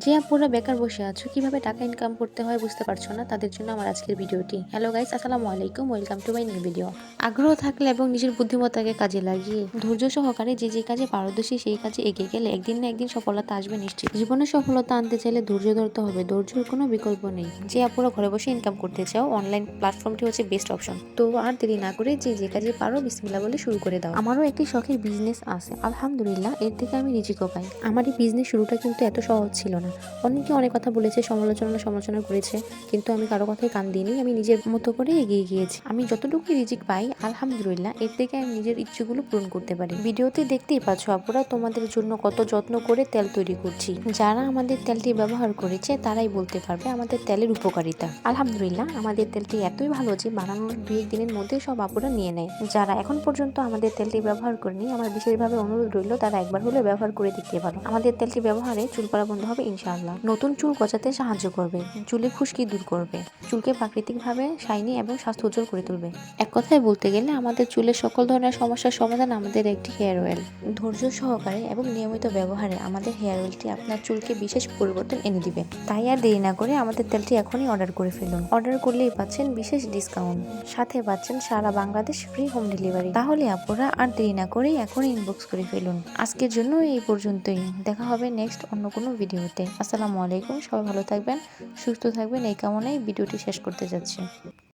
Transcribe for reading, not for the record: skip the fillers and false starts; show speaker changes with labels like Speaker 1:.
Speaker 1: যে আপুরা বেকার বসে আছো, কিভাবে টাকা ইনকাম করতে হয় বুঝতে পারছো না, তাদের জন্য আমার আজকের ভিডিওটি। হ্যালো গাইস, আসসালামু আলাইকুম, welcome to my new video. আগ্রহ থাকলে এবং নিজের বুদ্ধিমত্তাকে কাজে লাগিয়ে ধৈর্য সহকারে যে কাজে পারদর্শী সেই কাজে এগিয়ে গেলে একদিন না একদিন সফলতা আসবে নিশ্চিত। জীবনে সফলতা আনতে চাইলে ধৈর্য ধরতে হবে, ধৈর্যের কোনো বিকল্প নেই। যে আপুরা ঘরে বসে ইনকাম করতে চাও, অনলাইন প্ল্যাটফর্মটি হচ্ছে বেস্ট অপশন। তো আর দেরি না করে যে কাজে পারো বিসমিল্লাহ বলে শুরু করে দাও। আমারও একটি শখের বিজনেস আছে, আলহামদুলিল্লাহ এর থেকে আমি রিজিকও পাই। আমার এই বিজনেস শুরুটা কিন্তু এত সহজ ছিল না। অনেকে অনেক কথা বলেছে, সমালোচনা করেছে, কিন্তু আমি কারো কথায় কান দিইনি। আমি নিজের মতো করে এগিয়ে গিয়েছি। আমি যতটুকু রিজিক পাই আলহামদুলিল্লাহ এর থেকে আমি নিজের ইচ্ছেগুলো পূরণ করতে পারি। ভিডিওতে দেখতেই পাচ্ছ আপুরা তোমাদের জন্য কত যত্ন করে তেল তৈরি করছি। যারা আমাদের তেলটি ব্যবহার করেছে তারাই বলতে পারবে আমাদের তেলের উপকারিতা। আলহামদুলিল্লাহ আমাদের তেলটি এতই ভালো যে বানানোর 2-1 দিনের মধ্যে সব আপুরা নিয়ে নেয়। যারা এখন পর্যন্ত আমাদের তেলটি ব্যবহার করেনি, আমার বিশেষভাবে অনুরোধ রইল তারা একবার হলেও ব্যবহার করে দেখতে পারো। আমাদের তেলটি ব্যবহারে চুল পড়া বন্ধ হবে ইনশাআল্লাহ। নতুন চুল গজাতে সাহায্য করবে, চুলে খুশকি দূর করবে, চুলকে প্রাকৃতিকভাবে শাইনি এবং স্বাস্থ্য উজ্জ্বল করে তুলবে। এক কথায় বলতে গেলে আমাদের চুলের সকল ধরনের সমস্যার সমাধান আমাদের একটি হেয়ার অয়েল। ধৈর্য সহকারে এবং নিয়মিত ব্যবহারে আমাদের হেয়ার অয়েলটি আপনার চুলকে বিশেষ পরিবর্তন এনে দিবে। তাই আর দেরি না করে আমাদের তেলটি এখনই অর্ডার করে ফেলুন। অর্ডার করলেই পাচ্ছেন বিশেষ ডিসকাউন্ট, সাথে পাচ্ছেন সারা বাংলাদেশ ফ্রি হোম ডেলিভারি। তাহলে আপনারা আর দেরি না করে এখনই ইনবক্স করে ফেলুন। আজকের জন্য এই পর্যন্তই, দেখা হবে নেক্সট অন্য কোনো ভিডিওতে। আসসালামু আলাইকুম, সবাই ভালো থাকবেন, সুস্থ থাকবেন, এই কামনায় ভিডিওটি শেষ করতে যাচ্ছি।